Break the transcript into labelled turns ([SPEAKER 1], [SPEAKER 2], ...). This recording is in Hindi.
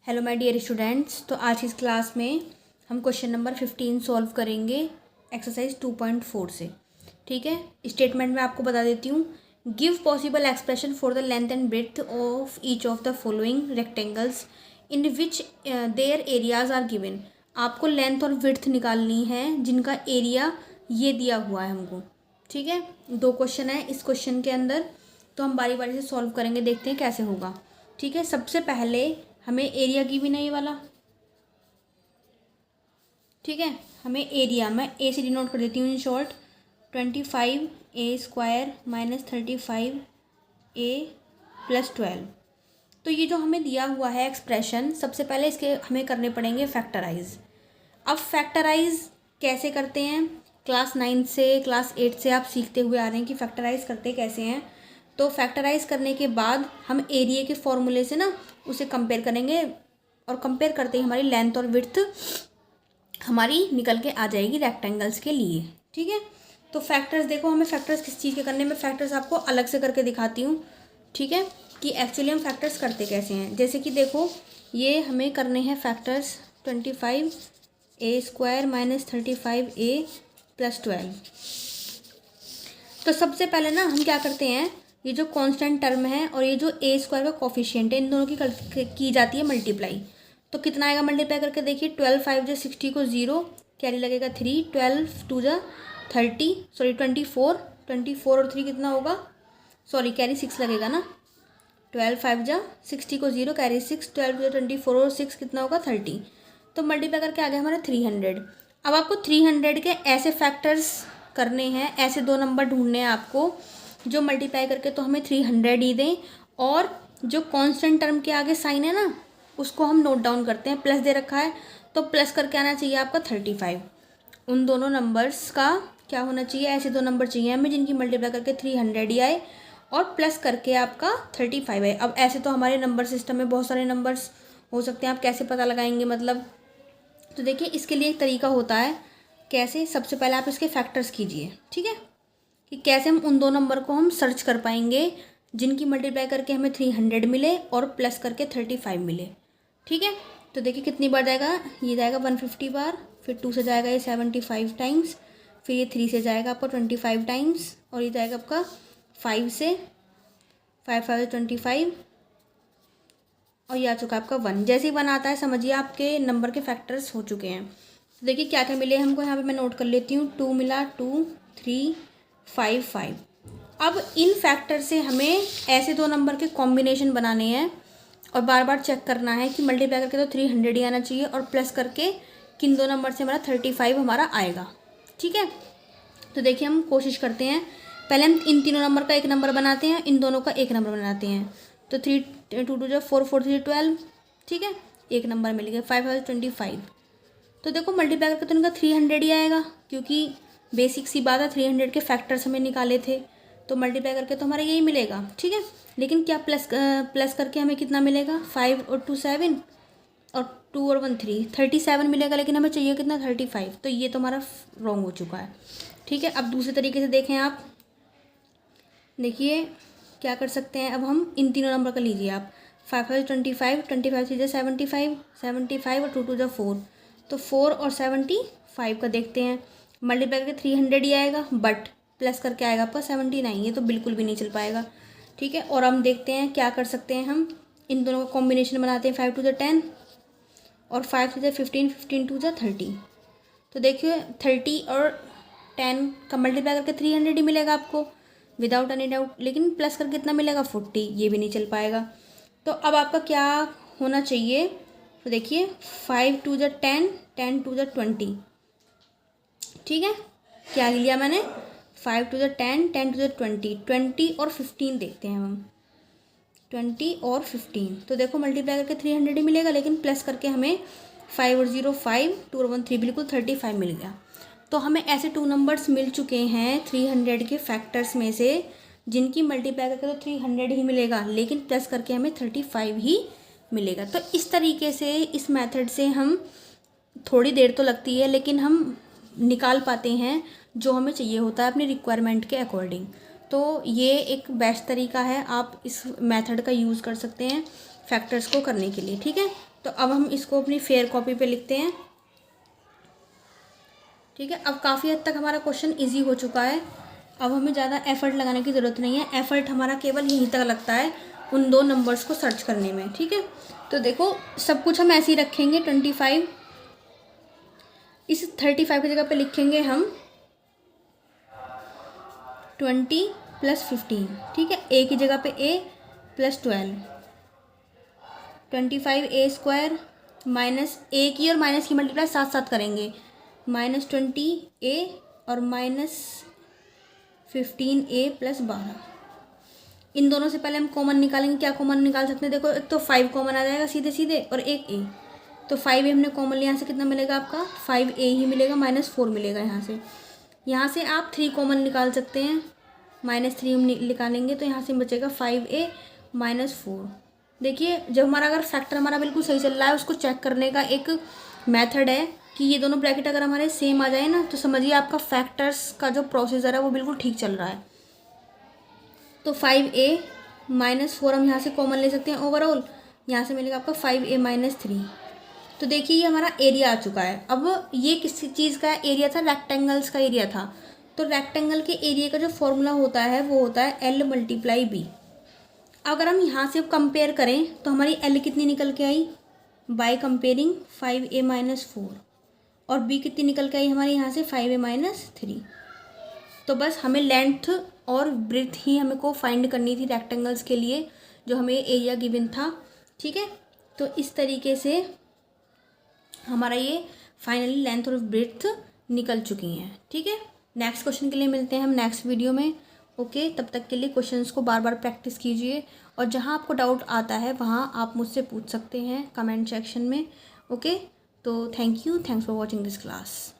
[SPEAKER 1] Hello my dear students. तो आज इस क्लास में हम क्वेश्चन नंबर 15 सॉल्व करेंगे एक्सरसाइज 2.4 से। ठीक है, स्टेटमेंट में आपको बता देती हूँ। Give possible expression for the length and breadth of each of the following rectangles in which their areas are given. आपको लेंथ और विड्थ निकालनी है जिनका एरिया ये दिया हुआ है हमको। ठीक है, 2 क्वेश्चन है इस क्वेश्चन के अंदर, तो हम बारी बारी से सॉल्व करेंगे, देखते हैं कैसे होगा। ठीक है, सबसे पहले हमें एरिया की भी नहीं वाला। ठीक है, हमें एरिया मैं ए से डिनोट कर देती हूँ in short. 25a² minus 35a plus 12। तो ये जो हमें दिया हुआ है एक्सप्रेशन, सबसे पहले इसके हमें करने पड़ेंगे फैक्टराइज। अब फैक्टराइज कैसे करते हैं, क्लास 9 से क्लास 8 से आप सीखते हुए आ रहे हैं कि फैक्टराइज करते कैसे हैं। तो फैक्टराइज करने के बाद हम एरिया के फॉर्मूले से ना उसे कंपेयर करेंगे, और कंपेयर करते ही हमारी लेंथ और विड्थ हमारी निकल के आ जाएगी रेक्टेंगल्स के लिए। ठीक है, तो फैक्टर्स देखो, हमें फैक्टर्स किस चीज़ के करने में, फैक्टर्स आपको अलग से करके दिखाती हूँ। ठीक है, कि एक्चुअली हम फैक्टर्स करते कैसे हैं। जैसे कि देखो, ये हमें करने हैं factors 25a² minus 35a plus 12। तो सबसे पहले ना हम क्या करते हैं, ये जो कांस्टेंट टर्म है और ये जो a² का कोफिशिएंट है, इन दोनों की जाती है मल्टीप्लाई। तो कितना आएगा मल्टीप्लाई करके देखिए, 12 5 जो 60 को 0 कैरी लगेगा 3, 12 2 जा 30 सॉरी 24 और 3 कितना होगा, सॉरी कैरी 6 लगेगा ना। 12 5 जा 60 को 0 कैरी 6, 12 जा 24 और 6 कितना होगा 30। तो मल्टीप्लाई करके आ गया हमारा 300। अब आपको 300 के ऐसे फैक्टर्स करने हैं, ऐसे 2 नंबर ढूंढने हैं आपको जो मल्टीप्लाई करके तो हमें 300 ही दें, और जो कांस्टेंट टर्म के आगे साइन है ना उसको हम नोट डाउन करते हैं। प्लस दे रखा है तो प्लस करके आना चाहिए आपका 35। उन दोनों नंबर्स का क्या होना चाहिए, ऐसे 2 नंबर चाहिए हमें जिनकी मल्टीप्लाई करके 300 ही आए और प्लस करके आपका 35 आए। अब ऐसे तो हमारे नंबर सिस्टम में बहुत सारे नंबर्स हो सकते हैं, आप कैसे पता लगाएंगे मतलब। तो देखिए, इसके लिए एक तरीका होता है कैसे। सबसे पहले आप इसके फैक्टर्स कीजिए। ठीक है, कि कैसे हम उन 2 नंबर को हम सर्च कर पाएंगे जिनकी मल्टीप्लाई करके हमें 300 मिले और प्लस करके 35 मिले। ठीक है, तो देखिए कितनी बार जाएगा, ये जाएगा 150 बार, फिर 2 से जाएगा ये 75 टाइम्स, फिर ये 3 से जाएगा आपका 25 टाइम्स, और ये जाएगा आपका 5 से 5 5 25, और ये आ चुका आपका 1। जैसे ही 1 आता है समझिए आपके नंबर के फैक्टर्स हो चुके हैं। तो देखिए क्या क्या मिले हमको, यहाँ पे मैं नोट कर लेती हूँ। 2 मिला, 2 3 5 5। अब इन फैक्टर से हमें ऐसे 2 नंबर के कॉम्बिनेशन बनाने हैं और बार बार चेक करना है कि मल्टीप्लाई करके तो 300 ही आना चाहिए, और प्लस करके किन 2 नंबर से हमारा 35 हमारा आएगा। ठीक है, तो देखिए हम कोशिश करते हैं, पहले हम इन तीनों नंबर का एक नंबर बनाते हैं, इन दोनों का एक नंबर बनाते हैं। तो 3 2 2 4 4 3 12। ठीक है, एक नंबर मिल गया। 5 5 25। तो देखो मल्टीप्लाई करके तो इनका 300 ही आएगा, क्योंकि बेसिक सी बात है, 300 के फैक्टर्स हमें निकाले थे, तो मल्टीप्लाई करके तो हमारा यही मिलेगा। ठीक है, लेकिन क्या प्लस करके हमें कितना मिलेगा, 5 और 2 7, और 2 और 1 3 37 मिलेगा, लेकिन हमें चाहिए कितना 35। तो ये तो हमारा रॉन्ग हो चुका है। ठीक है, अब दूसरे तरीके से देखें आप, देखिए क्या कर सकते हैं। अब हम इन तीनों नंबर का लीजिए आप, 5 5 25 25 3 75 75 और 2 2 जा 4, तो 4 और 75 का देखते हैं। मल्टीप्लाई करके 300 ही आएगा, बट प्लस करके आएगा आपका 79। ये तो बिल्कुल भी नहीं चल पाएगा। ठीक है, और हम देखते हैं क्या कर सकते हैं, हम इन दोनों का कॉम्बिनेशन बनाते हैं। 5 2 जा 10 और 5 3 जा 15 15 2 जा 30। तो देखिए 30 और 10 का मल्टीप्लाई करके 300 ही मिलेगा आपको विदाउट एनी डाउट, लेकिन प्लस करके कितना मिलेगा 40। ये भी नहीं चल पाएगा। तो अब आपका क्या होना चाहिए, तो देखिए 5 2 जा 10 10 2 जा 20। ठीक है, क्या लिया मैंने, 5 2 जा 10 10 2 जा 20 20 और 15 देखते हैं हम, 20 और 15। तो देखो मल्टीप्लाई करके 300 ही मिलेगा, लेकिन प्लस करके हमें 5 और 0 5 2 और 1 3, बिल्कुल 35 मिल गया। तो हमें ऐसे 2 नंबर्स मिल चुके हैं 300 के फैक्टर्स में से, जिनकी मल्टीप्लाई करके तो 300 ही मिलेगा, लेकिन प्लस करके हमें 35 ही मिलेगा। तो इस तरीके से, इस मेथड से हम, थोड़ी देर तो लगती है लेकिन हम निकाल पाते हैं जो हमें चाहिए होता है अपनी रिक्वायरमेंट के अकॉर्डिंग। तो ये एक बेस्ट तरीका है, आप इस मेथड का यूज़ कर सकते हैं। फैक्टर्स को करने के लिए। ठीक है, तो अब हम इसको अपनी फेयर कॉपी पे लिखते हैं। ठीक है, अब काफ़ी हद तक हमारा क्वेश्चन इजी हो चुका है। अब हमें ज़्यादा एफर्ट लगाने की ज़रूरत नहीं है, एफर्ट हमारा केवल यहीं तक लगता है उन दो नंबर्स को सर्च करने में। ठीक है, तो देखो सब कुछ हम ऐसे ही रखेंगे। 25 इस 35 की जगह पे लिखेंगे हम 20 + 15। ठीक है, ए की जगह पे a + 12, 25a² माइनस ए की और माइनस की मल्टीप्लाई साथ साथ करेंगे, -20a और -15a + 12। इन दोनों से पहले हम कॉमन निकालेंगे। क्या कॉमन निकाल सकते हैं? देखो एक तो 5 कॉमन आ जाएगा सीधे सीधे और एक a, तो 5a हमने कॉमन लिया, यहाँ से कितना मिलेगा आपका 5a ही मिलेगा, -4 मिलेगा यहाँ से। यहाँ से आप 3 कॉमन निकाल सकते हैं, -3 हम निकालेंगे तो यहाँ से बचेगा 5a - 4। देखिए जब हमारा अगर फैक्टर हमारा बिल्कुल सही चल रहा है, उसको चेक करने का एक मेथड है कि ये दोनों ब्रैकेट अगर हमारे सेम आ जाए ना, तो समझिए आपका फैक्टर्स का जो प्रोसीजर है वो बिल्कुल ठीक चल रहा है। तो 5a - 4 हम यहाँ से कॉमन ले सकते हैं ओवरऑल, यहाँ से मिलेगा आपका 5a - 3। तो देखिए ये हमारा एरिया आ चुका है। अब ये किस चीज़ का एरिया था? रेक्टेंगल्स का एरिया था। तो रेक्टेंगल के एरिया का जो फॉर्मूला होता है वो होता है L × B। अगर हम यहाँ से कंपेयर करें तो हमारी L कितनी निकल के आई? बाय कंपेयरिंग 5a - 4, और B कितनी निकल के आई हमारे यहाँ से 5a - 3। तो बस हमें लेंथ और ब्रेथ ही हमें को फाइंड करनी थी रेक्टेंगल्स के लिए, जो हमें एरिया गिवन था। ठीक है, तो इस तरीके से हमारा ये फाइनली लेंथ और ब्रेथ निकल चुकी हैं। ठीक है, नेक्स्ट क्वेश्चन के लिए मिलते हैं हम नेक्स्ट वीडियो में। ओके, तब तक के लिए क्वेश्चंस को बार बार प्रैक्टिस कीजिए, और जहाँ आपको डाउट आता है वहाँ आप मुझसे पूछ सकते हैं कमेंट सेक्शन में। ओके, तो thank you, thanks for watching this class.